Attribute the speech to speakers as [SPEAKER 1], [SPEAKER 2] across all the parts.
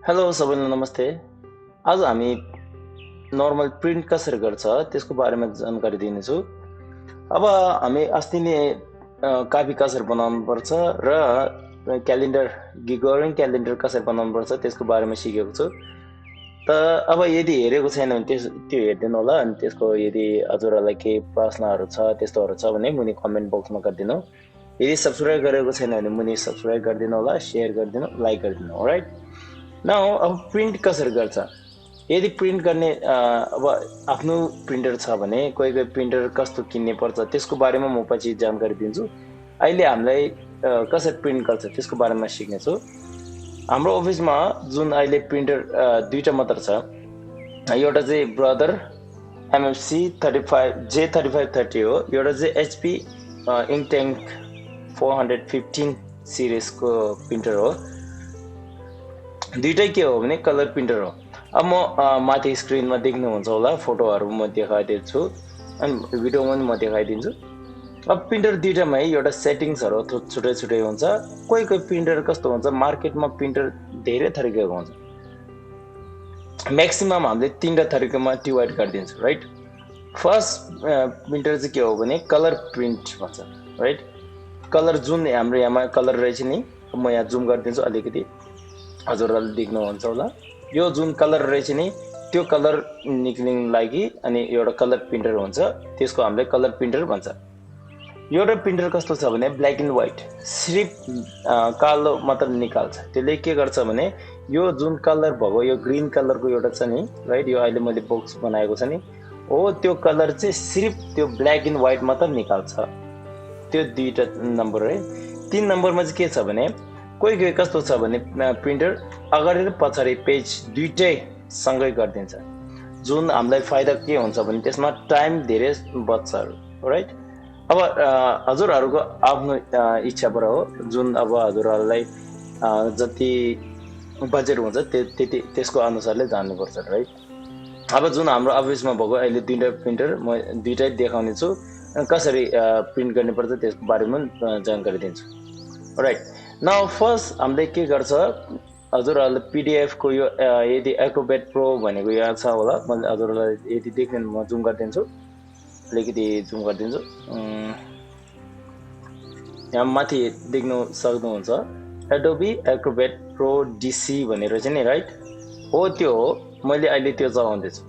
[SPEAKER 1] Hello सबैलाई नमस्ते। आज हामी नर्मल प्रिन्ट कसरी गर्छ त्यसको बारेमा जानकारी दिनेछु। अब हामी अस्ति नै कापी कसरी बनाउनुपर्छ र क्यालेन्डर गिगोरिङ क्यालेन्डर कसरी बनाउनुपर्छ त्यसको बारेमा सिकेको छु। त अब यदि हेरेको छैन भने त्यो हेरिदिनु होला। अनि त्यसको यदि हजुरहरूलाई केही प्रश्नहरू छ त्यस्तोहरू छ भने मुनि कमेन्ट बक्समा गरिदिनु। यदि सब्सक्राइब गरेको छैन भने मुनि सब्सक्राइब गरिदिनु होला, सेयर गरिदिनु, लाइक गरिदिनु। अलराइट, नाउ अब प्रिन्ट कसरी गर्छ। यदि प्रिन्ट गर्ने अब आफ्नो प्रिन्टर छ भने कोही प्रिन्टर कस्तो किन्ने पर्छ त्यसको बारेमा म पछि जानकारी दिन्छु। अहिले हामीलाई कसरी प्रिन्ट गर्छ त्यसको बारेमा सिक्नेछु। हाम्रो अफिसमा जुन अहिले प्रिन्टर दुईटा मात्र छ। एउटा चाहिँ ब्रदर MFC 35J3530 हो, एउटा चाहिँ HP इङ्कट्याङ्क 415 सिरिजको प्रिन्टर हो। दुईटै के हो भने कलर प्रिन्टर हो। अब म माथि स्क्रिनमा देख्नुहुन्छ होला, फोटोहरू म देखाइदिन्छु अनि भिडियोमा पनि म देखाइदिन्छु। अब प्रिन्टर दुईटामै एउटा सेटिङ्सहरू छुट्टै छुट्टै हुन्छ। कोही प्रिन्टर कस्तो हुन्छ, मार्केटमा प्रिन्टर धेरै थरीको हुन्छ। म्याक्सिमम हामीले तीनवटा थरीकोमा डिभाइड गरिदिन्छु। राइट, फर्स्ट प्रिन्टर चाहिँ के हो भने कलर प्रिन्ट भन्छ। राइट, कलर जुन हाम्रो यहाँमा कलर रहेछ नि, म यहाँ जुम गरिदिन्छु अलिकति, हजुरहरूले देख्नुहुन्छ होला। यो जुन कलर रहेछ नि त्यो कलर निक्लिनु लागि अनि एउटा कलर प्रिन्टर हुन्छ, त्यसको हामीले कलर प्रिन्टर भन्छ। एउटा प्रिन्टर कस्तो छ भने ब्ल्याक एन्ड व्हाइट, सिर्फ कालो मात्र निकाल्छ। त्यसले के गर्छ भने यो जुन कलर भएको यो ग्रिन कलरको एउटा छ नि, राइट, यो अहिले मैले बक्स बनाएको छ नि हो, त्यो कलर चाहिँ सिर्फ त्यो ब्ल्याक एन्ड व्हाइट मात्र निकाल्छ। त्यो दुईटा नम्बर है। 3 नम्बरमा चाहिँ के छ भने कोही कस्तो छ भने प्रिन्टर अगाडि र पछाडि पेज दुईटै सँगै गरिदिन्छ। जुन हामीलाई फाइदा के हुन्छ भने त्यसमा टाइम धेरै बच्छ। राइट, अब हजुरहरूको आफ्नो इच्छा पर हो। जुन अब हजुरहरूलाई जति बजेट हुन्छ त्यति त्यसको अनुसारले जानुपर्छ। राइट, अब जुन हाम्रो अफिसमा भएको अहिले दुईटा प्रिन्टर म दुईटै देखाउने छु, कसरी प्रिन्ट गर्नुपर्छ त्यसको बारेमा जानकारी दिन्छु। राइट, नाउ फर्स्ट हामीले के गर्छ, हजुरहरूले PDF को यो यदि एक्रोबेट प्रो भनेको यहाँ छ होला, मैले हजुरहरूलाई यदि देख्दैन म जुम गरिदिन्छु, अलिकति जुम गरिदिन्छु। यहाँ माथि देख्नु सक्नुहुन्छ एडोबी एक्रोबेट प्रो DC भनेर चाहिँ नि, राइट हो, त्यो हो। मैले अहिले त्यो चलाउँदैछु।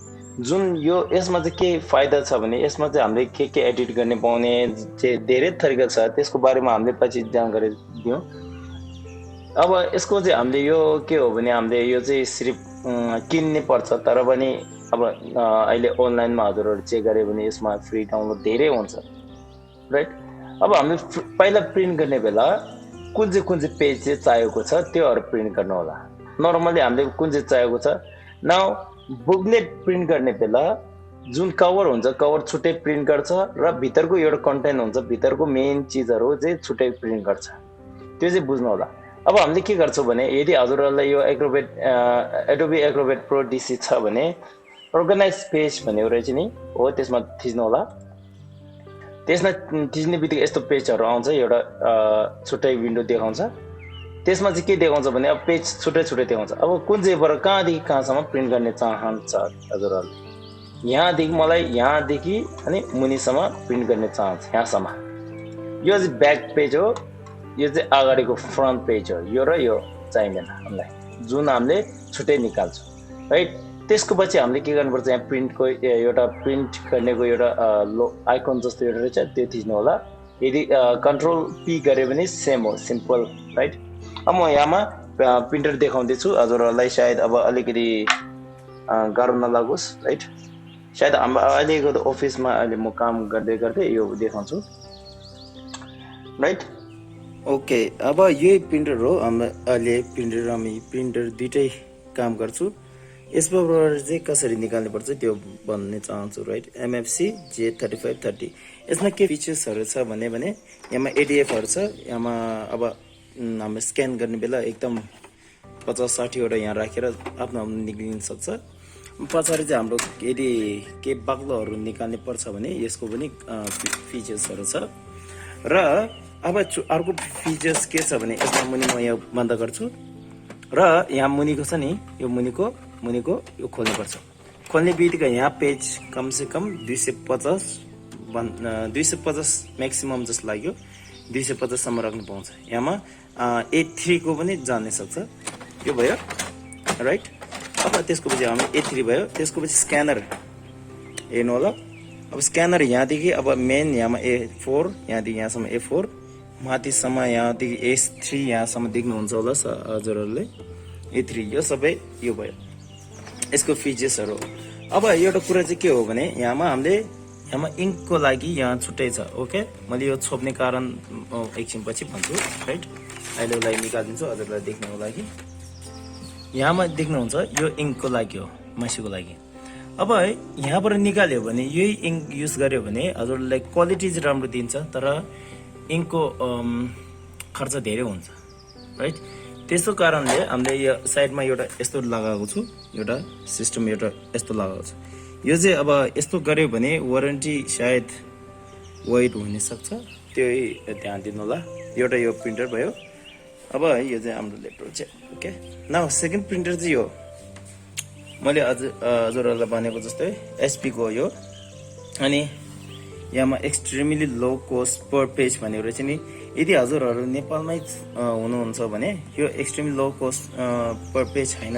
[SPEAKER 1] जुन यो यसमा चाहिँ के फाइदा छ भने यसमा चाहिँ हामीले के एडिट गर्ने पाउने चाहिँ धेरै तरिका छ, त्यसको बारेमा हामीले पछि जानकारी दियौँ। अब यसको चाहिँ हामीले यो के हो भने हामीले यो चाहिँ सिर्फ किन्ने पर्छ, तर पनि अब अहिले अनलाइनमा हजुरहरू चेक गऱ्यो भने यसमा फ्री डाउनलोड धेरै हुन्छ। राइट, अब हामीले पहिला प्रिन्ट गर्ने बेला कुन चाहिँ पेज चाहिँ चाहिएको छ त्योहरू प्रिन्ट गर्नु होला। नर्मली हामीले कुन चाहिँ चाहिएको छ। नाउ बुकलेट प्रिन्ट गर्ने बेला जुन कभर हुन्छ कभर छुट्टै प्रिन्ट गर्छ र भित्रको एउटा कन्टेन्ट हुन्छ, भित्रको मेन चिजहरू चाहिँ छुट्टै प्रिन्ट गर्छ। त्यो चाहिँ बुझ्नु होला। अब हामीले के गर्छौँ भने यदि हजुरहरूलाई यो एडोबी एक्रोबेट प्रो DC छ भने अर्गनाइज पेज भनेको रहेछ नि हो, त्यसमा थिच्नु होला। त्यसमा थिच्ने बित्तिकै यस्तो पेजहरू आउँछ, एउटा छुट्टै विन्डो देखाउँछ। त्यसमा चाहिँ के देखाउँछ भने अब पेज छुट्टै छुट्टै देखाउँछ। अब कुन चाहिँबाट कहाँदेखि कहाँसम्म प्रिन्ट गर्ने चाहन्छ हजुरहरूले, यहाँदेखि मलाई यहाँदेखि अनि मुनिसम्म प्रिन्ट गर्ने चाहन्छ, यहाँसम्म। यो चाहिँ ब्याक पेज हो, यो चाहिँ अगाडिको फ्रन्ट पेज हो। यो र यो चाहिँदैन हामीलाई, जुन हामीले छुट्टै निकाल्छौँ। राइट, त्यसको पछि हामीले के गर्नुपर्छ, यहाँ प्रिन्टको एउटा प्रिन्ट गर्नेको एउटा आइकन जस्तो एउटा रहेछ, त्यो थिच्नु होला। यदि कन्ट्रोल P गऱ्यो भने सेम हो, सिम्पल। राइट, अब म यहाँमा प्रिन्टर देखाउँदैछु हजुरहरूलाई, सायद अब अलिकति गाह्रो नलागोस्। राइट, सायद हाम्रो अहिलेको अफिसमा अहिले म काम गर्दै गर्दै यो देखाउँछु। राइट, ओके, अब यही प्रिन्टर हो हाम्रो अहिले प्रिन्टर दुइटै काम गर्छु। यसबाट चाहिँ कसरी निकाल्नु पर्छ त्यो भन्ने चाहन्छु। राइट, MFC J3530 यसमा के फिचर्सहरू छ भने यहाँमा ADFहरू छ। यहाँमा अब हामी स्क्यान गर्ने बेला एकदम 50-60 वटा यहाँ राखेर आफ्नो निक्लिन सक्छ। पछाडि चाहिँ हाम्रो यदि के बाक्लोहरू निकाल्ने पर्छ भने यसको पनि फिचर्सहरू छ। र अब अर्को फिचर्स के छ भने यसमा पनि म यहाँ बन्द गर्छु। र यहाँ मुनिको छ नि यो मुनिको यो खोल्नुपर्छ। खोल्ने बित्तिकै यहाँ पेज कमसेकम 250 म्याक्सिमम जस्तो लाग्यो 250 सम्म राख्नु पाउँछ। यामा A3 को पनि जान्न सक्छ। यो भयो राइट। अब त्यसको पछि हामी A3 भयो, त्यसको पछि स्क्यानर हेर्नु होला। अब स्क्यानर यहाँदेखि अब मेन यहाँमा A4 यहाँदेखि यहाँसम्म A4 माथिसम्म यहाँदेखि S3 यहाँसम्म देख्नुहुन्छ होला हजुरहरूले A3 यो सबै यो भयो यसको फिचर्सहरू। अब एउटा कुरा चाहिँ के हो भने यहाँमा इङ्कको लागि यहाँ छुट्टै छ। ओके, मैले यो छोप्ने कारण एकछिन पछि भन्छु राइट। अहिले उसलाई निकालिदिन्छु हजुरलाई देख्नको लागि। यहाँमा देख्नुहुन्छ यो इङ्कको लागि हो, मासुको लागि। अब यहाँबाट निकाल्यो भने यही इङ्क युज गर्यो भने हजुरलाई क्वालिटी चाहिँ राम्रो दिन्छ, तर इङ्कको खर्च धेरै हुन्छ राइट। त्यसो कारणले हामीले यो साइडमा एउटा यस्तो लगाएको छु, एउटा सिस्टम एउटा यस्तो लगाएको छु। यो चाहिँ अब यस्तो गर्यो भने वारेन्टी सायद वाइड हुन सक्छ, त्यही ध्यान दिनु होला। एउटा यो प्रिन्टर भयो। अब यो चाहिँ हाम्रो ल्यापटप चाहिँ ओके। नाउ सेकेन्ड प्रिन्टर चाहिँ यो मैले हजुरहरूलाई भनेको जस्तै एचपी को हो यो। अनि यहाँमा एक्सट्रिमली लो कोस्ट पर पेज भनेर चाहिँ नि यदि हजुरहरू नेपालमै हुनुहुन्छ भने यो एक्सट्रिमली लो कोस्ट पर पेज छैन।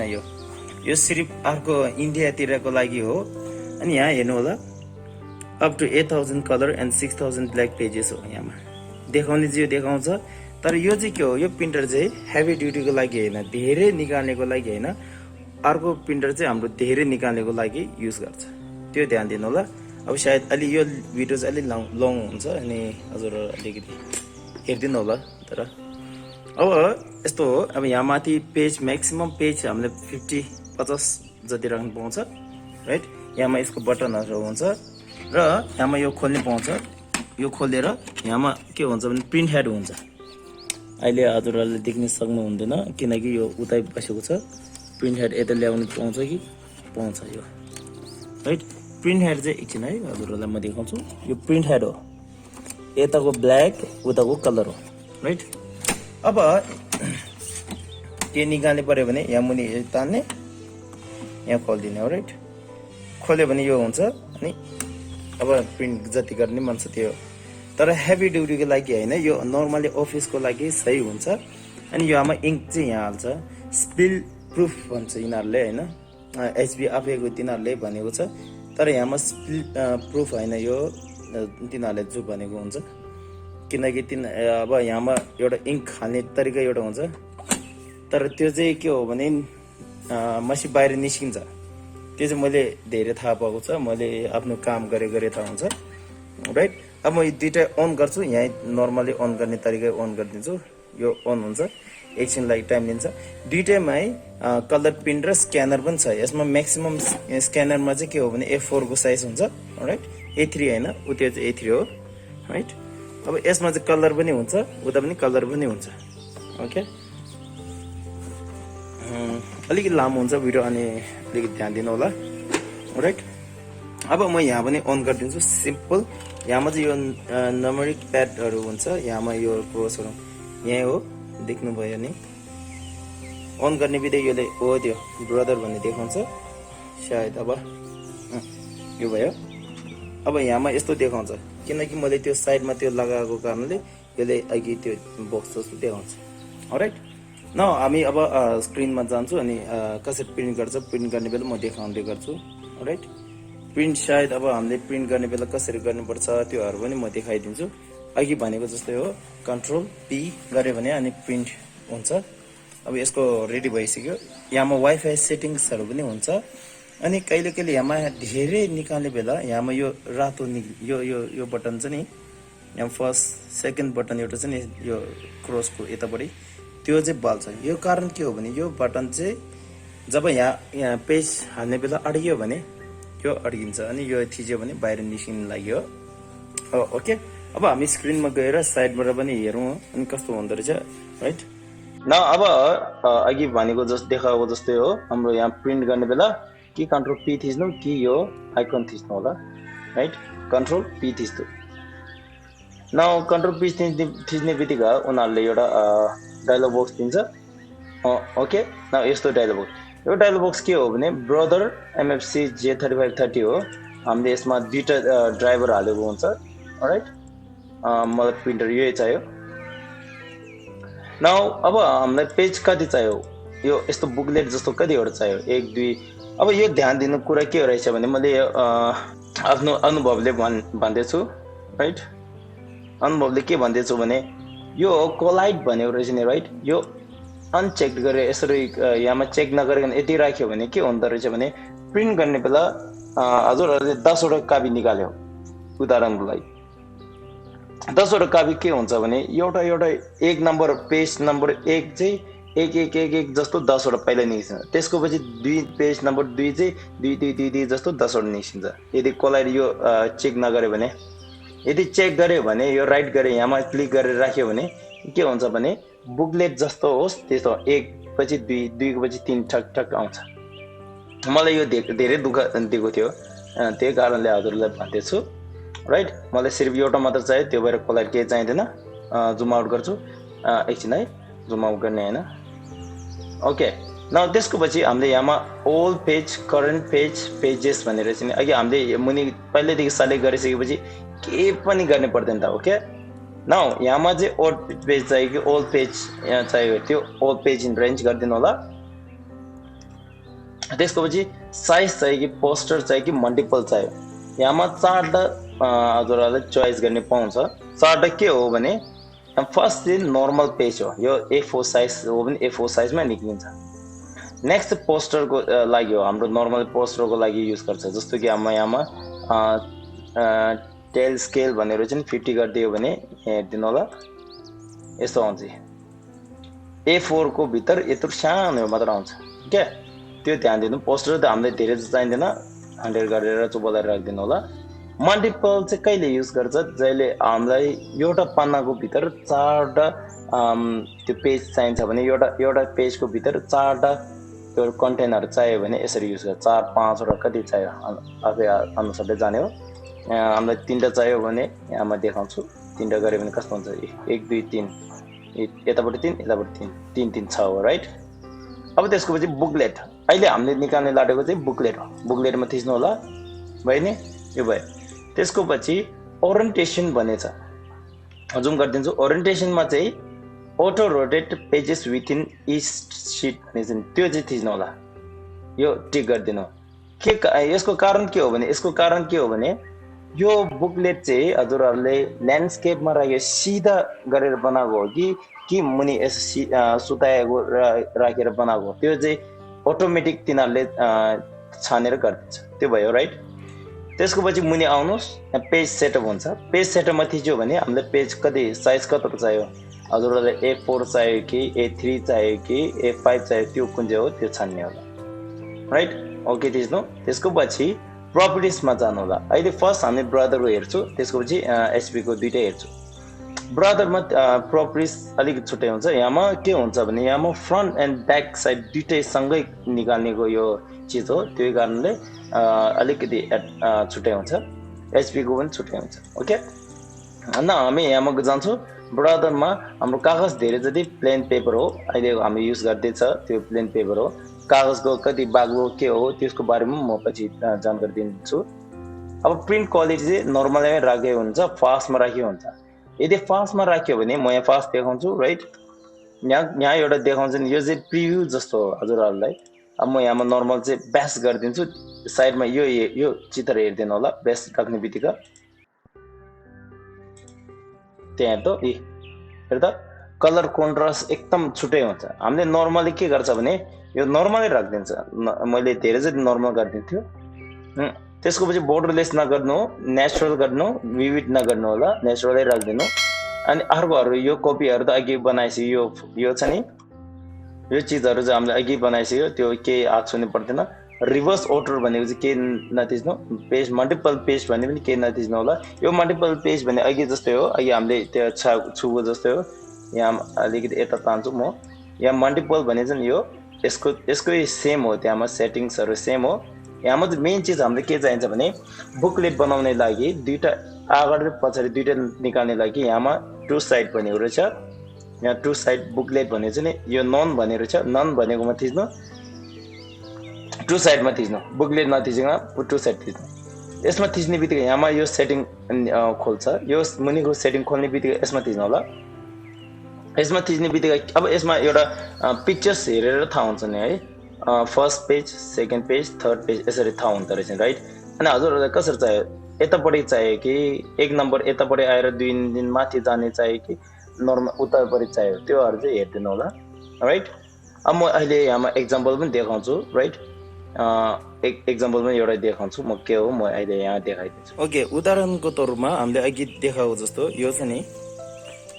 [SPEAKER 1] यो सिर्फ अर्को इन्डियातिरको लागि हो। अनि यहाँ हेर्नु होला up to 8000 colour and 6000 black pages हो। यहाँमा देखाउने चाहिँ यो देखाउँछ, तर यो चाहिँ के हो, यो प्रिन्टर चाहिँ हेभी ड्युटीको लागि होइन, धेरै निकाल्नेको लागि होइन। अर्को प्रिन्टर चाहिँ हाम्रो धेरै निकाल्नेको लागि युज गर्छ, त्यो ध्यान दिनु होला। अब सायद अलि यो भिडियो चाहिँ अलिक लङ हुन्छ अनि हजुरहरू अलिकति हेरिदिनु होला। तर अब यस्तो हो। अब यहाँ माथि पेज म्याक्सिमम पेज हामीले 50 जति राख्नु पाउँछ राइट। यहाँमा यसको बटनहरू हुन्छ र यहाँमा यो खोल्ने पाउँछ। यो खोलेर यहाँमा के हुन्छ भने प्रिन्ट हेड हुन्छ। अहिले हजुरहरूले देख्न सक्नु हुँदैन किनकि यो उतै बसेको छ। प्रिन्ट हेड यता ल्याउनु पाउँछ कि पाउँछ यो राइट। प्रिन्ट हेड चाहिँ एकछिन है हजुरहरूलाई म देखाउँछु। यो प्रिन्ट हेड हो, यताको ब्ल्याक उताको कलर हो राइट। अब के निकाल्ने पर्यो भने यहाँ मुनि तान्ने, यहाँ खोलिदिने हो राइट। खोल्यो भने यो हुन्छ। अनि अब प्रिन्ट जति गर्ने मन छ त्यो, तर हेभी ड्युटीको लागि होइन, यो नर्मली अफिसको लागि सही हुन्छ। अनि यो हाम्रो इङ्क चाहिँ यहाँ हाल्छ, स्पिल प्रुफ भन्छ यिनीहरूले होइन, एचबी आफैको तिनीहरूले भनेको छ। तर यहाँमा स्पिल प्रुफ होइन, यो तिनीहरूले जो भनेको हुन्छ। किनकि अब यहाँमा एउटा इङ्क हाल्ने तरिका एउटा हुन्छ, तर त्यो चाहिँ के हो भने मसी बाहिर निस्किन्छ। त्यो चाहिँ मैले धेरै थाहा पाएको छ, मैले आफ्नो काम गरे थाहा हुन्छ राइट। अब म यो दुइटा अन गर्छु, यहाँ नर्मली अन गर्ने तरिका अन गरिदिन्छु। यो अन हुन्छ, एकछिन लागि टाइम लिन्छ। दुइटैमै कलर प्रिन्ट र स्क्यानर पनि छ। यसमा म्याक्सिमम स्क्यानरमा चाहिँ के हो भने A4 को साइज हुन्छ राइट, A3 होइन, उता चाहिँ A3 हो राइट। अब यसमा चाहिँ कलर पनि हुन्छ, उता पनि कलर पनि हुन्छ ओके। अलिकति लामो हुन्छ भिडियो, अनि अलिकति ध्यान दिनु होला राइट। अब म यहाँ पनि अन गरिदिन्छु सिम्पल। यहाँमा चाहिँ यो नम्बरिक प्याडहरू हुन्छ, यहाँमा यो क्रसहरू यहीँ हो, देख्नुभयो नि। अन गर्ने बित्तिकै यसले हो त्यो ब्रदर भन्ने देखाउँछ सायद। अब यो भयो। अब यहाँमा यस्तो देखाउँछ किनकि मैले त्यो साइडमा त्यो लगाएको कारणले यसले अघि त्यो बक्स जस्तो देखाउँछ राइट। न हामी अब स्क्रिनमा जान्छु अनि कसरी प्रिन्ट गर्छ, प्रिन्ट गर्ने बेला म देखाउँदै गर्छु राइट। प्रिन्ट सायद अब हामीले प्रिन्ट गर्ने बेला कसरी गर्नुपर्छ त्योहरू पनि म देखाइदिन्छु। अघि भनेको जस्तै हो, कन्ट्रोल P गऱ्यो भने अनि प्रिन्ट हुन्छ। अब यसको रेडी भइसक्यो। यहाँमा वाइफाई सेटिङ्सहरू पनि हुन्छ। अनि कहिले कहिले यहाँमा धेरै निकाल्ने बेला यहाँमा यो रातो यो यो यो बटन चाहिँ नि, यहाँ फर्स्ट सेकेन्ड बटन एउटा चाहिँ नि यो क्रसको यतापट्टि त्यो चाहिँ बाल्छ। यो कारण के हो भने यो बटन चाहिँ जब यहाँ पेज हाल्ने बेला अड्कियो भने यो अड्किन्छ, अनि यो थिच्यो भने बाहिर निस्किनु लाग्यो ओके। अब हामी स्क्रिनमा गएर साइडबाट पनि हेरौँ अनि कस्तो हुँदो रहेछ राइट न। अब अघि भनेको देखाएको जस्तै हो, हाम्रो यहाँ प्रिन्ट गर्ने बेला कि कन्ट्रोल P थिच्नु कि यो आइकन थिच्नु होला राइट। कन्ट्रोल P थिच्नु न, कन्ट्रोल P थिच्ने बित्तिकै उनीहरूले एउटा डायलग बक्स दिन्छ। ओके न यस्तो डायलग बक्स यो डायलग बक्स के हो भने ब्रदर MFC J3530 हो हामीले यसमा दुईटा ड्राइभर हालेको हुन्छ राइट मलाई प्रिन्टर यही चाहियो नाउ अब हामीलाई पेज कति चाहियो यो यस्तो बुकलेट जस्तो कतिवटा चाहियो 1 2 अब यो ध्यान दिनु कुरा के रहेछ भने मैले आफ्नो अनुभवले भन्दैछु राइट अनुभवले के भन्दैछु भने यो कोलाइड भनेको रहेछ नि राइट यो अनचेक गरेर यसरी यहाँमा चेक नगरिकन यति राख्यो भने के हुँदो रहेछ भने प्रिन्ट गर्ने बेला हजुरहरूले 10 वटा कापी निकाल्यो उदाहरणको लागि 10 वटा कापी के हुन्छ भने एउटा एउटा एक नम्बर पेज नम्बर 1 चाहिँ एक जस्तो 10 वटा पहिला निस्किन्छ त्यसको पछि पेज नम्बर 2 चाहिँ 2 जस्तो 10 वटा निस्किन्छ यदि कोलाइड यो चेक नगर्यो भने यदि चेक गर्यो भने यो राइट गरे यहाँमा क्लिक गरेर राख्यो भने के हुन्छ भने बुकलेट जस्तो होस् त्यस्तो 1 पछि 2 को पछि 3 ठक ठक आउँछ मलाई यो धेरै दुःख दिएको थियो त्यही कारणले हजुरलाई भन्दैछु राइट मलाई सिर्फ एउटा मात्र चाहियो त्यो भएर कोलाइड केही चाहिँदैन जुम आउट गर्छु एकछिन है जुम आउट गर्ने हैन ओके न त्यसको पछि हामीले यहाँमा old page current page pages भनेर चाहिँ अघि हामीले मुनि पहिलेदेखि सेलेक्ट गरिसकेपछि केही पनि गर्ने पर्दैन त ओके नाउ यहाँमा चाहिँ ओल्ड पेज चाहियो कि ओल्ड पेज चाहियो त्यो ओल्ड पेज इन रेन्ज गरिदिनु होला त्यसको पछि साइज चाहियो कि पोस्टर चाहियो कि मल्टिपल चाहियो यहाँमा चारवटा हजुरहरूलाई चोइस गर्ने पाउँछ चारवटा के हो भने फर्स्ट चाहिँ नर्मल पेज हो यो A4 साइज हो भने A4 साइजमा निक्लिन्छ नेक्स्ट पोस्टरको लागि हो हाम्रो नर्मल पोस्टरको लागि युज गर्छ जस्तो कि यहाँमा टेल स्केल भनेर चाहिँ 50 गरिदियो भने हेर्दिनु होला यस्तो आउँछ A4 को भित्र यत्रो सानो मात्र आउँछ ओके त्यो ध्यान दिनु पोस्टर त हामीले धेरै चाहिँदैन 100 गरेर चुबलाएर राख्दिनु होला मल्टिपल चाहिँ कहिले युज गर्छ जहिले हामीलाई एउटा पन्नाको भित्र चारवटा त्यो पेज चाहिन्छ भने एउटा पेजको भित्र चारवटा त्यो कन्टेनर चाहियो भने यसरी युज गर्छ 4 5 वटा कति चाहियो आफै अनुसारले जाने हो हामीलाई 3टा चाहियो भने यहाँमा देखाउँछु 3टा गरे भने कस्तो हुन्छ 1 2 3 यताबाट 3 यताबाट 3 3 6 हो राइट अब त्यसको पछि बुकलेट अहिले हामीले निकाल्ने लागेको चाहिँ बुकलेट हो बुकलेटमा थिच्नु होला भयो नि यो भयो त्यसको पछि ओरिएन्टेसन भनेछ जुम गरिदिन्छु ओरिएन्टेसनमा चाहिँ auto rotate pages within each sheet भनेछ त्यो चाहिँ थिच्नु होला यो टिक गरिदिनु के यसको कारण के हो भने यो बुकलेट चाहिँ हजुरहरूले ल्यान्डस्केपमा राखेर सिधा गरेर बनाएको हो कि मुनि यसो सुताएको राखेर बनाएको हो त्यो चाहिँ अटोमेटिक तिनीहरूले छानेर गरिदिन्छ त्यो भयो राइट त्यसको पछि मुनि आउनुहोस् पेज सेटअप हुन्छ पेज सेटअपमा थिच्यो भने हामीलाई पेज कति साइज कतिको चाहियो हजुरहरूलाई A4 चाहियो कि A3 चाहियो कि A5 चाहियो त्यो कुन चाहिँ हो त्यो छान्ने होला राइट ओके थिच्नु त्यसको पछि प्रपर्टिजमा जानु होला अहिले फर्स्ट हामी ब्रदरको हेर्छु त्यसको पछि HP को दुईटै हेर्छु ब्रदरमा प्रपर्टिज अलिकति छुट्टै हुन्छ यहाँमा के हुन्छ भने यहाँमा फ्रन्ट एन्ड ब्याक साइड दुईटै सँगै निकाल्नेको यो चिज हो त्यही कारणले अलिकति छुट्टै हुन्छ HP को पनि छुट्टै हुन्छ ओके न हामी यहाँमा जान्छौँ ब्रदरमा हाम्रो कागज धेरै जति प्लेन पेपर हो अहिले हामी युज गर्दैछ त्यो प्लेन पेपर हो कागजको कति बाग्लो के हो त्यसको बारेमा म पछि जानकारी दिन्छु अब प्रिन्ट क्वालिटी चाहिँ नर्मलमै राखेको हुन्छ फास्टमा राखेको हुन्छ यदि फास्टमा राख्यो भने म यहाँ फास्ट देखाउँछु राइट यहाँ एउटा देखाउँछ नि यो चाहिँ प्रिभ्यू जस्तो हो हजुरहरूलाई अब म यहाँमा नर्मल चाहिँ बेस्ट गरिदिन्छु साइडमा यो चित्र हेरिदिनु होला बेस्ट राख्ने बित्तिकै त्यहाँ हेर्दा कलर कन्ट्रास्ट एकदम छुट्टै हुन्छ हामीले नर्मली के गर्छ भने यो नर्मलै राखिदिन्छ मैले धेरै जति नर्मल गरिदिन्थ्यो त्यसको पछि बोर्डरलेस नगर्नु नेचुरल गर्नु विविड नगर्नु होला नेचुरलै राखिदिनु अनि अर्कोहरू यो कपीहरू त अघि बनाइसक्यो यो छ नि यो चिजहरू चाहिँ हामीले अघि बनाइसक्यो त्यो केही हात छुनु पर्दैन रिभर्स अर्डर भनेको चाहिँ के नथिच्नु पेज मल्टिपल पेज भने पनि के नथिच्नु होला यो मल्टिपल पेज भने अघि जस्तै हो अघि हामीले त्यो छुको जस्तै हो यहाँ अलिकति यता तान्छु म यहाँ मल्टिपल भने चाहिँ यो यसकै सेम हो त्यहाँमा सेटिङ्सहरू सेम हो यहाँमा चाहिँ मेन चिज हामीले के चाहिन्छ भने बुकलेट बनाउने लागि दुईटा अगाडि र पछाडि दुईटा निकाल्ने लागि यहाँमा टु साइड भनेको रहेछ यहाँ टु साइड बुकलेट भनेको चाहिँ नि यो नन भनेको छ, नन भनेकोमा थिच्नु, टु साइडमा थिच्नु, बुकलेट नथिचिकन टु साइड थिच्नु। यसमा थिच्ने बित्तिकै यहाँमा यो सेटिङ खोल्छ, यो मुनिको सेटिङ खोल्ने बित्तिकै यसमा थिच्नु होला। यसमा थिच्ने बित्तिकै अब यसमा एउटा पिक्चर्स हेरेर थाहा हुन्छ नि है, first page, second page, third page यसरी थाहा हुँदो रहेछ राइट। अनि हजुरहरूलाई कसरी चाहियो, यतापट्टि चाहियो कि एक नम्बर यतापट्टि आएर 2 दिन माथि जाने चाहियो कि नर्मल उतापट्टि चाहियो, त्योहरू चाहिँ हेरिदिनु होला राइट। अब म अहिले यहाँमा एक्जाम्पल पनि देखाउँछु राइट, एक्जाम्पल पनि एउटा देखाउँछु म के हो, म अहिले यहाँ देखाइदिन्छु।
[SPEAKER 2] ओके, उदाहरणको तौरमा हामीले अघि देखाएको जस्तो यो छ नि,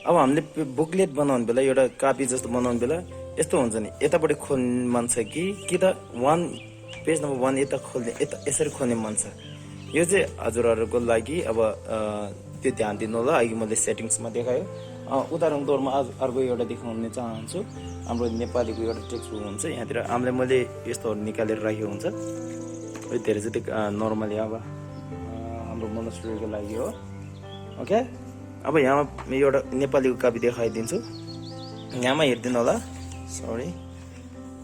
[SPEAKER 2] अब हामीले बुकलेट बनाउने बेला एउटा कापी जस्तो बनाउने बेला यस्तो हुन्छ नि, यतापट्टि खोल्ने मन छ कि त 1 पेज नम्बर 1 यता खोल्ने, यता यसरी खोल्ने मन छ। यो चाहिँ हजुरहरूको लागि अब त्यो ध्यान दिनु होला। अघि मैले सेटिङ्समा देखायो। उदाहरण तौरमा अर्को एउटा देखाउन चाहन्छु। हाम्रो नेपालीको एउटा टेक्स्ट बुक हुन्छ, यहाँतिर मैले यस्तोहरू निकालेर राखेको हुन्छ। धेरै चाहिँ नर्मली अब हाम्रो मोनास्ट्रीको लागि हो। ओके, अब यहाँ एउटा नेपालीको कापी देखाइदिन्छु, यहाँमा हेरिदिनु होला। सरी,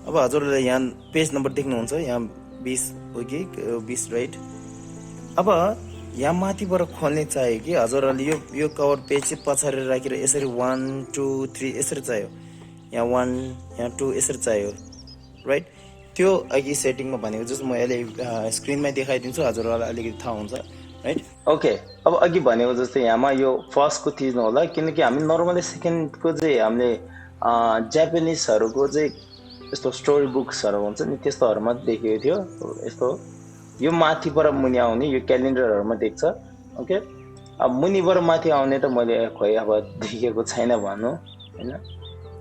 [SPEAKER 2] अब हजुरहरूले यहाँ पेज नम्बर देख्नुहुन्छ, यहाँ 20 हो कि 20 राइट। अब यहाँ माथिबाट खोल्ने चाहियो कि हजुरहरूले यो कभर पेज चाहिँ पछाडि राखेर यसरी 1 2 3 यसरी चाहियो, यहाँ 1 यहाँ 2 यसरी चाहियो राइट। त्यो अघि सेटिङमा भनेको जस्तो म अहिले स्क्रिनमा देखाइदिन्छु, हजुरहरूलाई अलिकति थाहा हुन्छ राइट।
[SPEAKER 1] ओके, अब अघि भनेको जस्तै यहाँमा यो फर्स्टको थिच्नु होला, किनकि हामी नर्मली सेकेन्डको चाहिँ हामीले जापानिजहरूको चाहिँ यस्तो स्टोरी बुक्सहरू हुन्छ नि त्यस्तोहरूमा देखेको थियो। यस्तो यो माथिबाट मुनि आउने यो क्यालेन्डरहरूमा देख्छ। ओके, अब मुनिबाट माथि आउने त मैले खोइ अब देखेको छैन भन्नु होइन।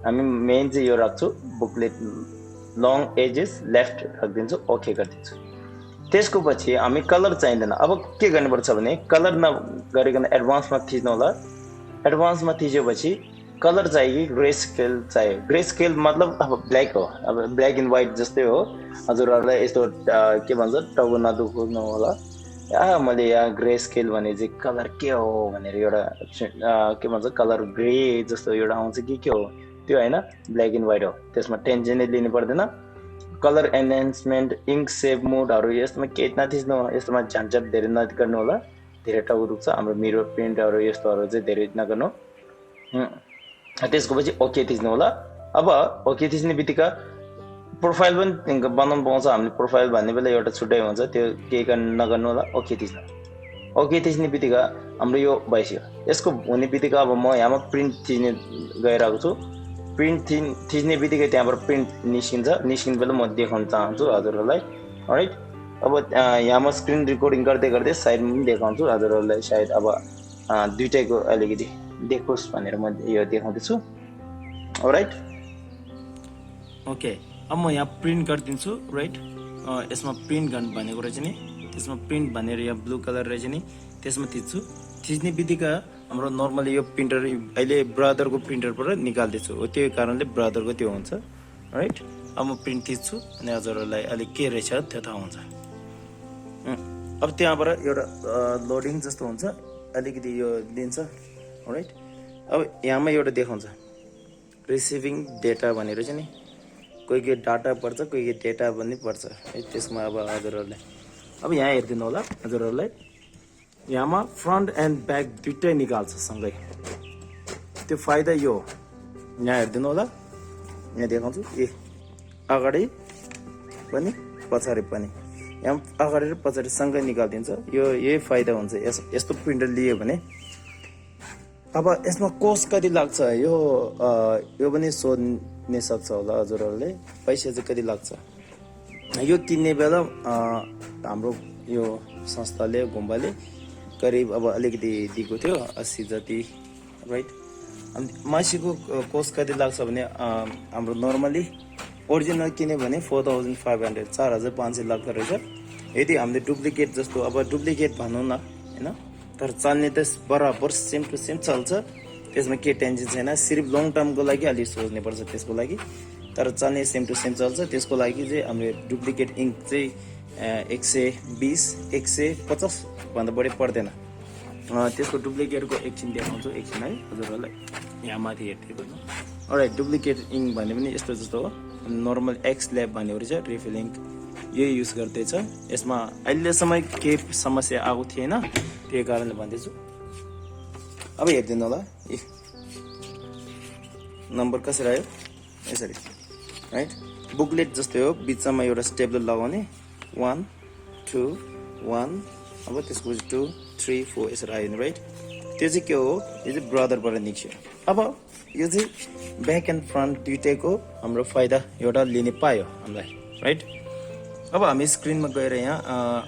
[SPEAKER 1] हामी मेन चाहिँ यो राख्छु, बुकलेट लङ एजेस लेफ्ट राखिदिन्छु, ओके गरिदिन्छु। त्यसको पछि हामी कलर चाहिँदैन। अब के गर्नुपर्छ भने कलर नगरिकन एडभान्समा थिच्नु होला। एडभान्समा थिचेपछि कलर चाहियो कि ग्रे स्केल चाहियो। ग्रे स्केल मतलब अब ब्ल्याक हो, अब ब्ल्याक एन्ड व्हाइट जस्तै हो। हजुरहरूलाई यस्तो के भन्छ टाउको नदुख्नु होला। मैले यहाँ ग्रे स्केल भने चाहिँ कलर के हो भनेर एउटा के भन्छ कलर ग्रे जस्तो एउटा आउँछ कि के हो त्यो होइन, ब्ल्याक एन्ड व्हाइट हो। त्यसमा टेन्सन नै लिनु पर्दैन। कलर एनहेन्समेन्ट, इङ्क सेप मोडहरू यस्तोमा केही नथिच्नु, यस्तोमा झ्यापझ्याप धेरै नगर्नु होला, धेरै टाउको दुख्छ। हाम्रो मिरर प्रिन्टहरू यस्तोहरू चाहिँ धेरै नगर्नु। त्यसको पछि ओके थिच्नु होला। अब ओके थिच्ने बित्तिकै प्रोफाइल पनि बनाउनु पाउँछ हामीले। प्रोफाइल भन्ने बेला एउटा छुट्टै हुन्छ, त्यो केही नगर्नु होला, ओके थिच्नु। ओके थिच्ने बित्तिकै हाम्रो यो भइसक्यो। यसको हुने बित्तिकै अब म यहाँमा प्रिन्ट थिच्ने गइरहेको छु। प्रिन्ट थिच्ने बित्तिकै त्यहाँबाट प्रिन्ट निस्किन्छ बेला म देखाउन चाहन्छु हजुरहरूलाई राइट। अब यहाँमा स्क्रिन रेकर्डिङ गर्दै गर्दै साइडमा पनि देखाउँछु हजुरहरूलाई, सायद अब दुइटैको अलिकति देखोस् भनेर म यो देखाउँदैछु राइट।
[SPEAKER 2] ओके, अब म यहाँ प्रिन्ट गरिदिन्छु राइट। यसमा प्रिन्ट गर्नु भनेको रहेछ नि, त्यसमा प्रिन्ट भनेर यहाँ ब्लू कलर रहेछ नि, त्यसमा थिच्छु। थिच्ने बित्तिकै हाम्रो नर्मली यो प्रिन्टर अहिले ब्रदरको प्रिन्टरबाट निकाल्दैछु, हो त्यो कारणले ब्रदरको त्यो हुन्छ राइट। अब म प्रिन्ट थिच्छु अनि हजुरहरूलाई अलिक के रहेछ त्यो थाहा हुन्छ। अब त्यहाँबाट एउटा लोडिङ जस्तो हुन्छ, अलिकति यो दिन्छ राइट। अब यहाँमा एउटा देखाउँछ रिसिभिङ डेटा भनेर चाहिँ नि, कोही डाटा पर्छ, कोही डेटा पनि पर्छ है। त्यसमा अब हजुरहरूलाई अब यहाँ हेरिदिनु होला। हजुरहरूलाई यहाँमा फ्रन्ट एन्ड ब्याक दुइटै निकाल्छ सँगै। त्यो फाइदा यो हो, यहाँ हेरिदिनु होला। यहाँ देखाउँछु, अगाडि पनि पछाडि पनि, यहाँ अगाडि र पछाडि सँगै निकालिदिन्छ। यही फाइदा हुन्छ यस्तो प्रिन्टर लियो भने। अब यसमा कोस्ट कति लाग्छ यो पनि सोध्ने सक्छ होला हजुरहरूले, पैसा चाहिँ कति लाग्छ। यो किन्ने बेला हाम्रो यो संस्थाले गुम्बाले करिब अब अलिकति दिएको थियो 80 जति राइट। अनि मासिकको कोस्ट कति लाग्छ भने हाम्रो नर्मली ओरिजिनल किन्यो भने 4500 4500 लाग्दो रहेछ। यदि हामीले डुप्लिकेट जस्तो, अब डुप्लिकेट भनौँ न होइन, तर चल्ने त बराबर सेम टु सेम चल्छ, त्यसमा केही टेन्सन छैन। सिर्फ लङ टर्मको लागि अलिक सोच्ने पर्छ त्यसको लागि, तर चल्ने सेम टु सेम चल्छ। त्यसको लागि चाहिँ हामीले डुप्लिकेट इङ्क चाहिँ 120 150 भन्दा बढी पर्दैन त्यसको डुप्लिकेटको एकछिन देखाउँछु एकछिन है हजुरहरूलाई यहाँ माथि हेर्दै गर्नु अलराइट डुप्लिकेट इङ्क भने पनि यस्तो जस्तो हो नर्मल एक्स ल्याब भन्ने चाहिँ रिफिल इङ्क यो युज गर्दैछ यसमा अहिलेसम्म केही समस्या आएको थिएन त्यही कारणले भन्दैछु अब हेरिदिनु होला नम्बर कसरी आयो यसरी राइट बुकलेट जस्तै हो बिचमा एउटा स्टेपलर लगाउने 1 2 1 अब त्यसपछि 2 3 4 यसरी आयो नि राइट त्यो चाहिँ के हो यो चाहिँ ब्रदरबाट निस्क्यो अब यो चाहिँ ब्याक एन्ड फ्रन्ट दुइटैको हाम्रो फाइदा एउटा लिने पायो हामीलाई राइट अब हामी स्क्रिनमा गएर यहाँ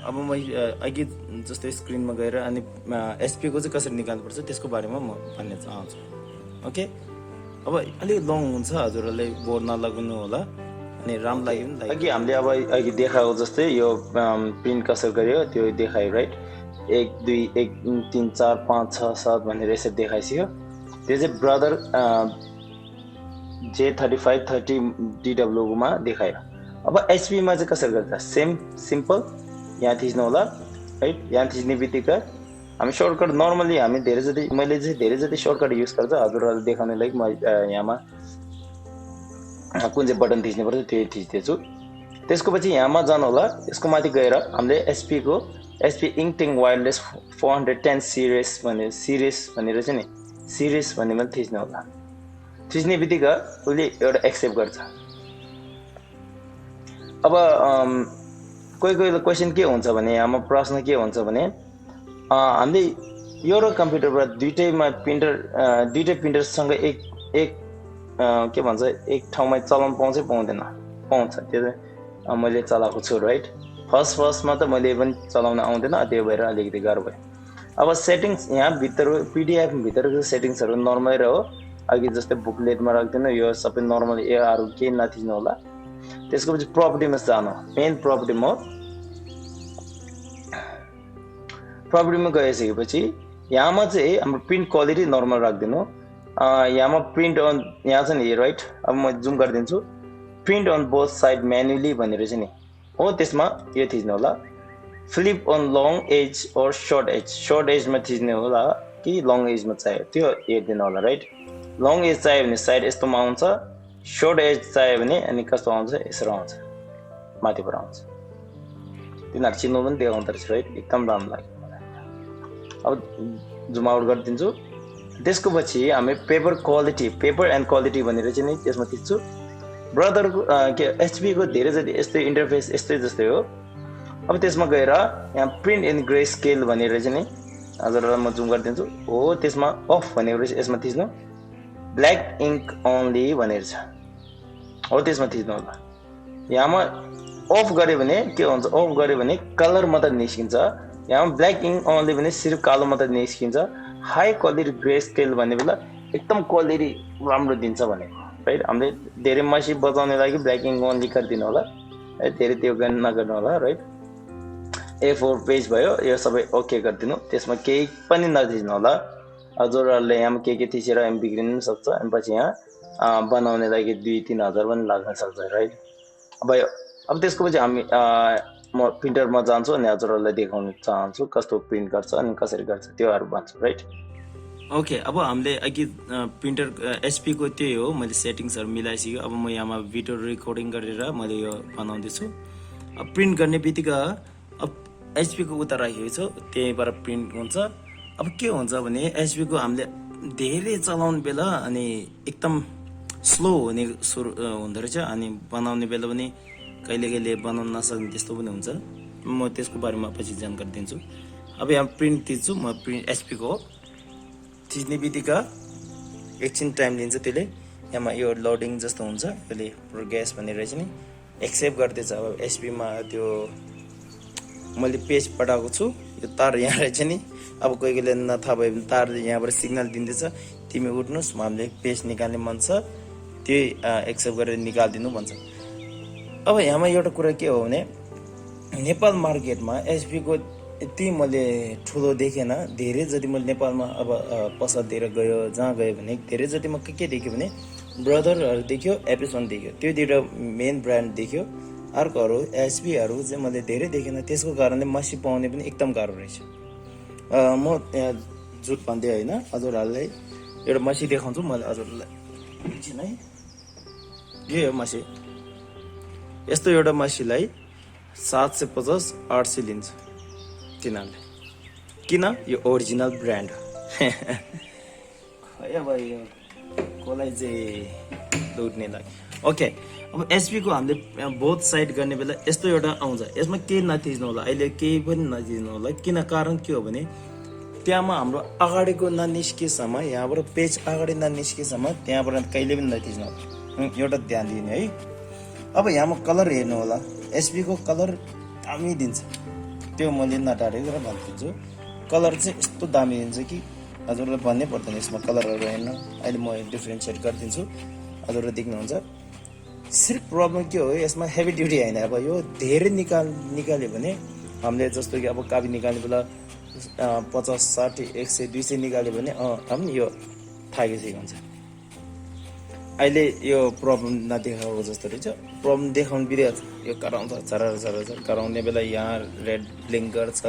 [SPEAKER 2] अब म अघि जस्तै स्क्रिनमा गएर अनि एसपीको चाहिँ कसरी निकाल्नुपर्छ त्यसको बारेमा म भन्न चाहन्छु ओके अब अलिक लङ हुन्छ हजुरहरूलाई बोर नलाग्नु होला अनि राम्रो लाग्यो नि
[SPEAKER 1] अघि हामीले अब अघि देखाएको जस्तै यो प्रिन्ट कसरी गर्यो त्यो देखायो राइट 1 2 1 3 4 5 6 7 भनेर यसरी देखाइसक्यो त्यो चाहिँ ब्रदर J3530 DW मा देखायो अब HP मा चाहिँ कसरी गर्छ सेम सिम्पल यहाँ थिच्नु होला राइट यहाँ थिच्ने बित्तिकै हामी सर्टकट नर्मली हामी धेरै जति मैले चाहिँ धेरै जति सर्टकट युज गर्छ हजुरहरूले देखाउने लागि म यहाँमा कुन चाहिँ बटन थिच्नु पर्छ त्यो थिच्दैछु त्यसको पछि यहाँमा जानु होला यसको माथि गएर हामीले SP इङ्कटिङ वायरलेस 410 सिरिज भनेर चाहिँ नि सिरिज भन्नेमा थिच्नु होला थिच्ने बित्तिकै उसले एउटा एक्सेप्ट गर्छ अब कोही क्वेसन के हुन्छ भने यहाँमा प्रश्न के हुन्छ भने हामीले यो र कम्प्युटरबाट दुइटै प्रिन्टरसँग एक के भन्छ एक ठाउँमा चलाउन पाउँछ पाउँदैन पाउँछ त्यो चाहिँ मैले चलाएको छु राइट फर्स्टमा त मैले पनि चलाउन आउँदैन त्यो भएर अलिकति गाह्रो भयो अब सेटिङ्स यहाँ भित्र PDF भित्रको सेटिङ्सहरू नर्मल हो अघि जस्तै बुकलेटमा राख्दिनु यो सबै नर्मल एआरहरु केही नथिच्नु होला त्यसको पछि प्रपर्टीमा जानु मेन प्रपर्टीमा गइसकेपछि यहाँमा चाहिँ हाम्रो प्रिन्ट क्वालिटी नर्मल राख्दिनु यहाँमा प्रिन्ट अन यहाँ छ नि राइट अब म जुम गरिदिन्छु print on both side manually भनेर चाहिँ नि हो त्यसमा यो थिच्नु होला flip on long edge or short एजमा थिच्नु होला कि लङ एजमा चाहियो त्यो हेर्दिनु होला राइट लङ एज चाहियो भने साइड यस्तोमा आउँछ सर्ट एज चाहियो भने अनि कस्तो आउँछ यसरी आउँछ माथिबाट आउँछ तिनीहरू चिन्नु पनि देखाउँदो रहेछ राइट एकदम राम्रो लाग्यो मलाई अब जुम आउट गरिदिन्छु त्यसको पछि हामी पेपर एन्ड क्वालिटी भनेर चाहिँ नि त्यसमा थिच्छु ब्रदरको के एचपीको धेरै जति यस्तै इन्टरफेस जस्तै हो अब त्यसमा गएर यहाँ प्रिन्ट इन ग्रे स्केल भनेर चाहिँ नि हजुरलाई म जुम गरिदिन्छु हो त्यसमा अफ भनेर यसमा थिच्नु ब्ल्याक इङ्क ओन्ली भनेर छ हो त्यसमा थिच्नु होला यहाँमा अफ गऱ्यो भने के हुन्छ अफ गऱ्यो भने कलर मात्र निस्किन्छ यहाँमा ब्ल्याक इङ्क ओन्ली भने सिर्फ कालो मात्र निस्किन्छ हाई क्वालिटी ग्रे स्केल भन्ने बेला एकदम क्वालिटी राम्रो दिन्छ भनेको राइट हामीले धेरै मसी बचाउने लागि ब्ल्याक इङ्क ओन्ली गरिदिनु होला है धेरै त्यो नगर्नु होला राइट A4 पेज भयो यो सबै ओके गरिदिनु त्यसमा केही पनि नथिच्नु होला हजुरहरूले यहाँ के थिचेर बिग्रिनु पनि सक्छ अनि पछि यहाँ बनाउने लागि 2-3 हजार पनि लाग्न सक्छ राइट अब त्यसको पछि हामी म प्रिन्टरमा जान्छु अनि हजुरहरूलाई देखाउन चाहन्छु कस्तो प्रिन्ट गर्छ अनि कसरी गर्छ त्योहरू भन्छु राइट
[SPEAKER 2] ओके अब हामीले अघि प्रिन्टर एचपीको त्यही हो मैले सेटिङ्सहरू मिलाइसक्यो अब म यहाँमा भिडियो रेकर्डिङ गरेर मैले यो बनाउँदैछु अब प्रिन्ट गर्ने बित्तिकै अब एचपीको उता राखेको छु त्यहीँबाट प्रिन्ट हुन्छ अब के हुन्छ भने एचपीको हामीले धेरै चलाउने बेला अनि एकदम स्लो हुने सुरु हुँदो रहेछ अनि बनाउने बेला पनि कहिले बनाउन नसक्ने त्यस्तो पनि हुन्छ म त्यसको बारेमा पछि जानकारी दिन्छु अब यहाँ प्रिन्ट थिच्छु म प्रिन्ट एचपीको हो थिच्ने बित्तिकै एकछिन टाइम लिन्छ त्यसले यहाँमा यो लोडिङ जस्तो हुन्छ त्यसले प्रोग्रेस भनेर चाहिँ नि एक्सेप्ट गर्दैछ अब एचपीमा त्यो मैले पेज पठाएको छु यो तार यहाँ रहेछ नि अब कोहीले नथाहा भयो भने तार यहाँबाट सिग्नल दिँदैछ तिमी उठ्नुहोस् हामीले पेज निकाल्ने मन छ त्यही एक्सेप्ट गरेर निकालिदिनु भन्छ अब यहाँमा एउटा कुरा के हो भने नेपाल मार्केटमा एचपीको यति मैले ठुलो देखेन धेरै जति मैले नेपालमा अब पसलतिर गयो जहाँ गयो भने धेरै जति म के देख्यो भने ब्रदरहरू देख्यो एपिसन देख्यो त्यो दुईवटा मेन ब्रान्ड देख्यो अर्कोहरू एचपीहरू चाहिँ मैले धेरै देखेन त्यसको कारणले मसी पाउने पनि एकदम गाह्रो रहेछ म यहाँ जुट भन्दै होइन, हजुरहरूलाई एउटा मसी देखाउँछु मैले हजुरहरूलाई एकछिन है। यो हो मसी। यस्तो एउटा मसीलाई 750 800 लिन्छ तिनीहरूले। किन? यो ओरिजिनल ब्रान्ड हो। अब यो कसलाई चाहिँ लुट्ने लाग्यो। ओके, अब एचपीको हामीले बोथ साइड गर्ने बेला यस्तो एउटा आउँछ। यसमा केही नथिच्नु होला, अहिले केही पनि नथिच्नु होला। किन? कारण के हो भने त्यहाँमा हाम्रो अगाडिको ननिस्केसम्म, यहाँबाट पेज अगाडि ननिस्केसम्म त्यहाँबाट कहिले पनि नथिच्नु होला। एउटा ध्यान दिने है। अब यहाँमा कलर हेर्नु होला, एचपीको कलर दामी दिन्छ। त्यो मैले नटारेर भनिदिन्छु, कलर चाहिँ यस्तो दामी दिन्छ कि हजुरलाई भन्नै पर्दैन यसमा कलरहरू हेर्नु। अहिले म डिफ्रेन्सिएट गरिदिन्छु, हजुरले देख्नुहुन्छ। सिर्फ प्रब्लम के हो, यसमा हेभी ड्युटी होइन। अब यो धेरै निकाल्यो भने हामीले जस्तो कि अब कापी निकाल्ने बेला 50 60 100 200 निकाल्यो भने हामी यो थाकिसकेको हुन्छ। अहिले यो प्रब्लम नदेखाएको जस्तो रहेछ। प्रब्लम देखाउनु बित्तिकै यो कराउँछ, झरार कराउने बेला यहाँ रेड ब्लिङ्क गर्छ,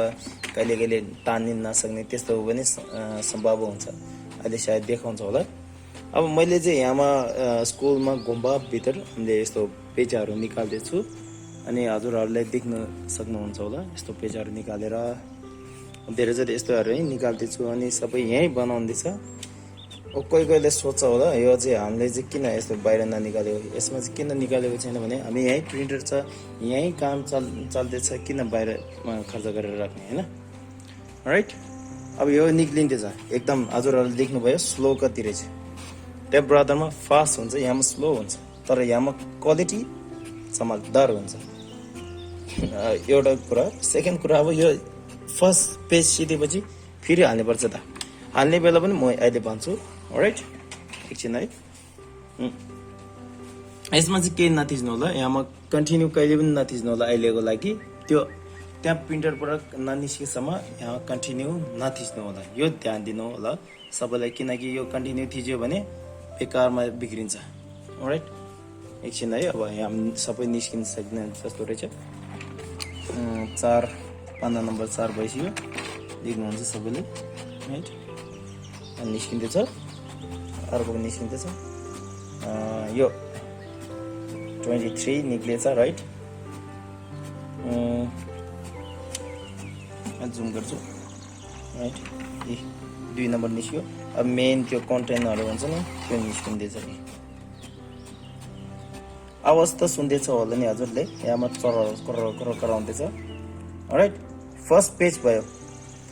[SPEAKER 2] कहिले कहिले तान्नु नसक्ने त्यस्तो पनि सम्भव हुन्छ। अहिले सायद देखाउँछ होला। अब मैले चाहिँ यहाँमा स्कुलमा गुम्बाभित्र हामीले यस्तो पेजहरू निकाल्दैछु, अनि हजुरहरूले देख्न सक्नुहुन्छ होला। यस्तो पेजहरू निकालेर धेरैजति यस्तोहरू है निकाल्दैछु, अनि सबै यहीँ बनाउँदैछ। कोही कोहीले सोध्छ होला यो चाहिँ हामीले चाहिँ किन यस्तो बाहिर ननिकालेको, यसमा चाहिँ किन निकालेको छैन भने हामी यहीँ प्रिन्टर छ, यहीँ काम चल्दैछ, किन बाहिर खर्च गरेर राख्ने, होइन? राइट। अब यो निक्लिँदैछ एकदम, हजुरहरूले देख्नुभयो स्लो कति रहेछ। त्यो ब्रदरमा फास्ट हुन्छ, यहाँमा स्लो हुन्छ, तर यहाँमा क्वालिटी चमकदार हुन्छ। एउटा कुरा। सेकेन्ड कुरा, अब यो फर्स्ट पेज सिधेपछि फेरि हाल्नुपर्छ त। हाल्ने बेला पनि म अहिले भन्छु, राइट? एकछिन है। यसमा चाहिँ केही नथिच्नु होला, यहाँमा कन्टिन्यू कहिले पनि नथिच्नु होला अहिलेको लागि। त्यो त्यहाँ प्रिन्टरबाट ननिस्केसम्म यहाँ कन्टिन्यू नथिच्नु होला, यो ध्यान दिनु होला सबैलाई। किनकि यो कन्टिन्यू थिच्यो भने बेकारमा बिग्रिन्छ, राइट? एकछिन है। अब यहाँ सबै निस्किन सक्ने जस्तो रहेछ। 4 पन्ना नम्बर 4 भइसक्यो, देख्नुहुन्छ सबैले, राइट? निस्किँदैछ, अर्को पनि निस्किँदैछ। यो 23 निक्लिएछ, राइट? जुम गर्छु, राइट? 2 नम्बर निस्क्यो। अब मेन त्यो कन्टेन्टहरू हुन्छ नि, त्यो निस्किँदैछ नि। आवाज त सुन्दैछ होला नि हजुरले, यहाँमा कराउँदैछ, राइट? फर्स्ट पेज भयो।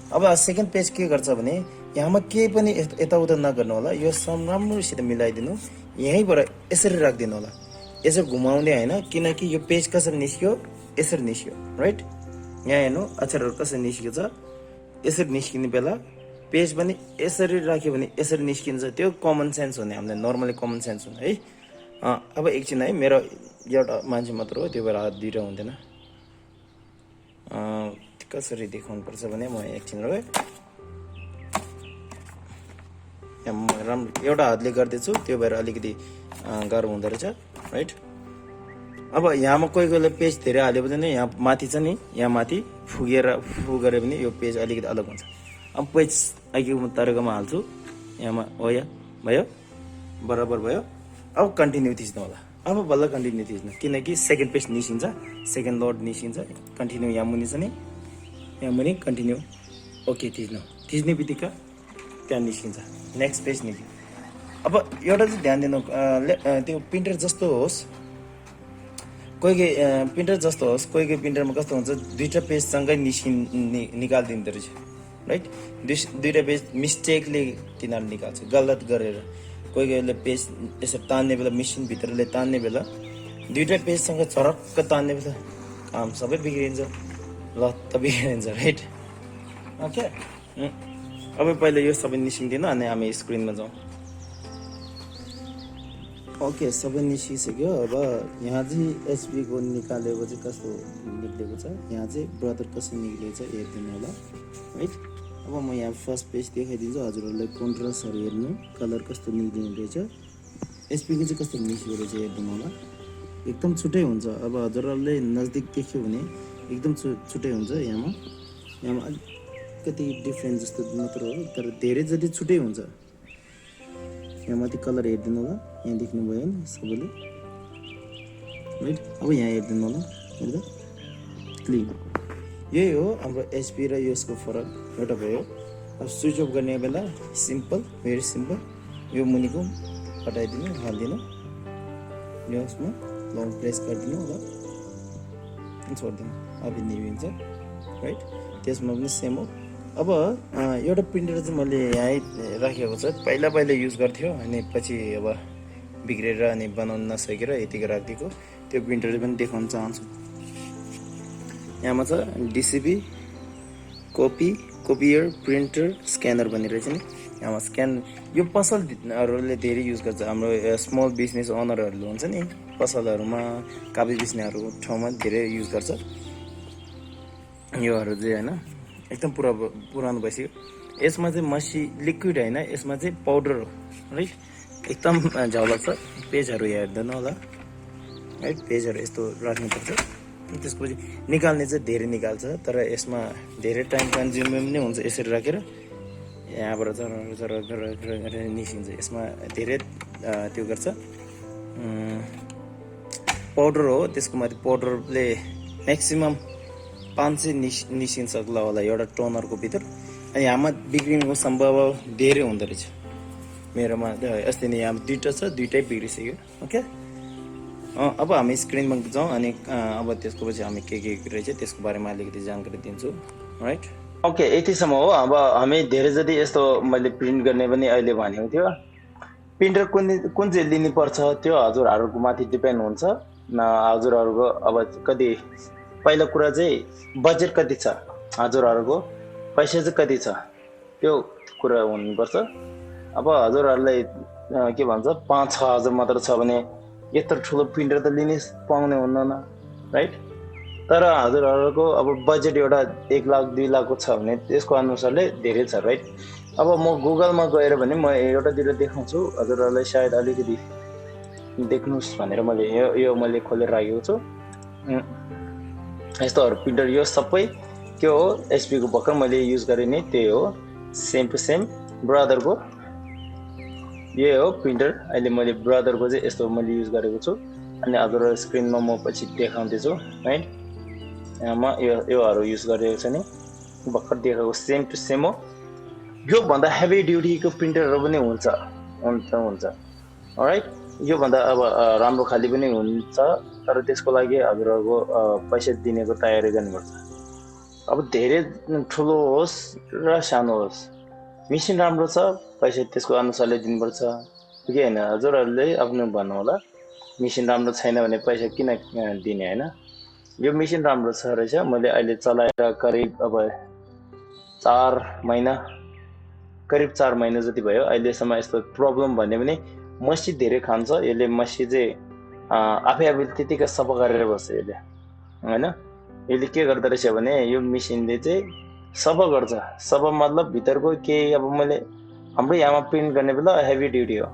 [SPEAKER 2] अब सेकेन्ड पेज के गर्छ भने यहाँमा केही पनि यताउता नगर्नु होला, यो राम्रोसित मिलाइदिनु, यहीँबाट यसरी राखिदिनु होला। यसरी घुमाउने होइन, किनकि यो पेज कसरी निस्क्यो, यसरी निस्क्यो, राइट? यहाँ हेर्नु अक्षरहरू कसरी निस्किएको छ। यसरी निस्किने बेला पेज पनि यसरी राख्यो भने यसरी निस्किन्छ। त्यो कमन सेन्स हुने, हामीले नर्मली कमन सेन्स हुने है। अब एकछिन है, मेरो एउटा मान्छे मात्र हो, त्यो भएर हात दुइटा हुँदैन। कसरी देखाउनु पर्छ भने म एकछिन रह्यो, राम्रो एउटा हातले गर्दैछु, त्यो भएर अलिकति गाह्रो हुँदो रहेछ, राइट? अब यहाँमा कोही कोहीले पेज धेरै हाल्यो भने यहाँ माथि छ नि, यहाँ माथि फुगेर पनि यो पेज अलिकति अलग हुन्छ। अब पेज अघि तरिकामा हाल्छु, यहाँमा हो, या भयो, बराबर भयो। अब कन्टिन्यू थिच्नु होला। अब बल्ल कन्टिन्यू थिच्नु, किनकि सेकेन्ड पेज निस्किन्छ, सेकेन्ड लोड निस्किन्छ। कन्टिन्यू यहाँ मुनि छ नि, यहाँ मुनि कन्टिन्यू, ओके थिच्ने बित्तिकै त्यहाँ निस्किन्छ, नेक्स्ट पेज निस्किन्छ। अब एउटा चाहिँ ध्यान दिनु, त्यो प्रिन्टर जस्तो होस्, कोही प्रिन्टर जस्तो होस्, कोही प्रिन्टरमा कस्तो हुन्छ, दुईवटा पेजसँगै निकालिदिँदो रहेछ, राइट? दुईवटा पेज मिस्टेकले तिनीहरू निकाल्छ, गलत गरेर। कोहीले पेज यसो तान्ने बेला, मेसिनभित्रले तान्ने बेला दुईवटा पेजसँग झरक्क तान्ने बेला काम सबै बिग्रिन्छ, लत्त बिग्रिन्छ, राइट? ओके। अब पहिला यो सबै निस्किँदैन, अनि हामी स्क्रिनमा जाउँ। ओके, सबै निस्किसक्यो। अब यहाँ चाहिँ एचपीको निकालेको चाहिँ कस्तो निक्लेको छ, यहाँ चाहिँ ब्रदर कसरी निक्लेको छ हेरिदिनु होला, राइट? अब म यहाँ फर्स्ट पेज देखाइदिन्छु हजुरहरूलाई, कन्ट्रास्टहरू हेर्नु, कलर कस्तो निक्लिने रहेछ, एचपीको चाहिँ कस्तो निस्केको रहेछ हेरिदिनु होला। एकदम छुट्टै हुन्छ। अब हजुरहरूले नजदिक देख्यो भने एकदम छुट्टै हुन्छ। यहाँमा अलिकति डिफ्रेन्ट जस्तो मात्र हो, तर धेरै जति छुट्टै हुन्छ। यहाँ माथि कलर हेरिदिनु होला, यहाँ देख्नुभयो नि सबैले, राइट। अब यहाँ हेरिदिनु होला, हेर्दा क्लिन। यही हो हाम्रो एचपी र यसको फरक, एउटा भयो। अब स्विच अफ गर्ने बेला सिम्पल, भेरी सिम्पल, यो मुनिको हटाइदिनु, हालिदिनु, यसमा लङ प्रेस गरिदिनु र छोडिदिनु, अब निभिन्छ, राइट। त्यसमा पनि सेम हो। अब एउटा प्रिन्टर चाहिँ मैले यहीँ राखेको छ, पहिला युज गर्थ्यो अनि पछि अब बिग्रेर अनि बनाउन नसकेर यतिको राखिदिएको। त्यो प्रिन्टर पनि देखाउन चाहन्छु। यहाँमा छ डिसिपी कोपियर प्रिन्टर स्क्यानर भनेर चाहिँ नि, यहाँमा स्क्यान, यो पसलहरूले धेरै युज गर्छ। हाम्रो स्मल बिजनेस ओनरहरूले हुन्छ नि, पसलहरूमा काबी बेच्नेहरू ठाउँमा धेरै युज गर्छ योहरू चाहिँ, होइन। एकदम पुरानो भइसक्यो। यसमा चाहिँ मसी लिक्विड होइन, यसमा चाहिँ पाउडर हो, राइट। एकदम झलक छ। पेजहरू हेर्दैन होला, राइट। पेजहरू यस्तो राख्नुपर्छ, त्यसपछि निकाल्ने चाहिँ धेरै निकाल्छ, तर यसमा धेरै टाइम कन्ज्युमिङ नै हुन्छ। यसरी राखेर यहाँबाट जरा निस्किन्छ। यसमा धेरै त्यो गर्छ, पाउडर हो, त्यसको माथि पाउडरले म्याक्सिमम् 500 निस्किन सक्ला होला एउटा टोनरको भित्र। अनि यहाँमा बिग्रिनुको सम्भावना धेरै हुँदो रहेछ। मेरोमा अस्ति नै यहाँ दुईवटा छ, दुईटै बिग्रिसक्यो, ओके। अब हामी स्क्रिनमा जाउँ अनि अब त्यसको पछि हामी के रहेछ त्यसको बारेमा अलिकति जानकारी दिन्छु, राइट।
[SPEAKER 1] ओके, यतिसम्म हो। अब हामी धेरै जति यस्तो मैले प्रिन्ट गर्ने पनि अहिले भनेको थियो। प्रिन्टर कुन चाहिँ लिनुपर्छ त्यो हजुरहरूको माथि डिपेन्ड हुन्छ। हजुरहरूको अब कति, पहिलो कुरा चाहिँ बजेट कति छ, हजुरहरूको पैसा चाहिँ कति छ, त्यो कुरा हुनुपर्छ। अब हजुरहरूलाई के भन्छ 5-6 हजार मात्र छ भने यत्रो ठुलो प्रिन्टर त लिनै पाउने हुन्न, राइट। तर हजुरहरूको अब बजेट एउटा 1 लाख 2 लाखको छ भने त्यसको अनुसारले धेरै छ, राइट। अब म गुगलमा गएर भने म एउटा दुईवटा देखाउँछु, हजुरहरूलाई सायद अलिकति देख्नुहोस् भनेर मैले यो मैले खोलेर राखेको छु। यस्तोहरू प्रिन्टर यो सबै के हो, एचपीको भर्खर मैले युज गरेँ नि, त्यही हो, सेम टु सेम ब्रदरको यही हो प्रिन्टर। अहिले मैले ब्रदरको चाहिँ यस्तो मैले युज गरेको छु। अनि हजुरहरू स्क्रिनमा म पछि देखाउँदैछु, राइट। यहाँमा योहरू युज गरेको छ नि, भर्खर देखाएको सेम टु सेम हो। योभन्दा हेभी ड्युटीको प्रिन्टरहरू पनि हुन्छ, राइट। योभन्दा अब राम्रो खाली पनि हुन्छ, तर त्यसको लागि हजुरहरूको पैसा दिनेको तयारी गर्नुपर्छ। अब धेरै ठुलो होस् र सानो होस्, मेसिन राम्रो छ पैसा त्यसको अनुसारले दिनुपर्छ, कि होइन। हजुरहरूले आफ्नो भन्नु होला, मेसिन राम्रो छैन भने पैसा किन दिने, होइन। यो मेसिन राम्रो छ रहेछ, मैले अहिले चलाएर करिब अब 4 महिना जति भयो। अहिलेसम्म यस्तो प्रब्लम भन्यो भने मसी धेरै खान्छ यसले। मसी चाहिँ आफै त्यतिकै सफा गरेर बस्छ यसले, होइन। यसले के गर्दो रहेछ भने यो मेसिनले चाहिँ सफा गर्छ। सफा मतलब भित्रको केही, अब मैले हाम्रो यहाँमा प्रिन्ट गर्ने बेला हेभी ड्युटी हो,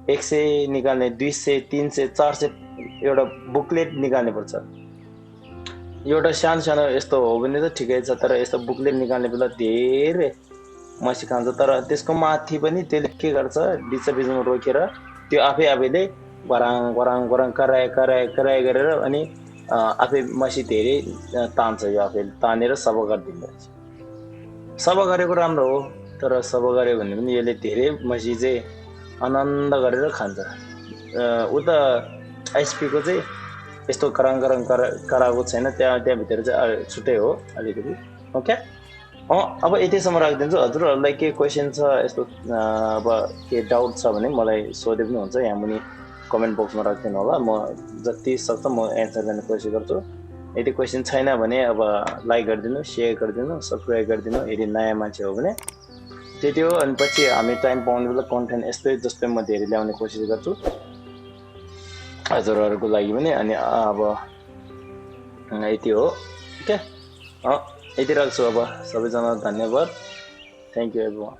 [SPEAKER 1] 100 निकाल्ने, 200 300 400 एउटा बुकलेट निकाल्ने पर्छ। एउटा सानो यस्तो हो भने त ठिकै छ, तर यस्तो बुकलेट निकाल्ने बेला धेरै मसी खान्छ। तर त्यसको माथि पनि त्यसले के गर्छ, बिचमा रोकेर त्यो आफैले गराङ कराए गरेर अनि आफै मसी धेरै तान्छ। यो आफैले तानेर सफा गरिदिँदो रहेछ। सफा गरेको राम्रो हो, तर सफा गऱ्यो भने पनि यसले धेरै मसी चाहिँ आनन्द गरेर खान्छ। उता एचपीको चाहिँ यस्तो कराएको छैन, त्यहाँभित्र चाहिँ छुट्टै हो अलिकति, ओके। अब यतिसम्म राखिदिन्छु। हजुरहरूलाई के क्वेसन छ, यस्तो अब के डाउट छ भने मलाई सोधे पनि हुन्छ। यहाँ मुनि कमेन्ट बक्समा राखिदिनु होला, म जति सक्छ म एन्सर गर्ने कोसिस गर्छु। यदि क्वेसन छैन भने अब लाइक गरिदिनु, सेयर गरिदिनु, सब्सक्राइब गरिदिनु यदि नयाँ मान्छे हो भने। त्यति हो। अनि पछि हामी टाइम पाउने बेला कन्टेन्ट जस्तै म धेरै ल्याउने कोसिस गर्छु हजुरहरूको लागि पनि। अनि अब यति हो, ओके। यति राख्छु। अब सबैजना धन्यवाद, थ्याङ्क यू एभ्रिवान।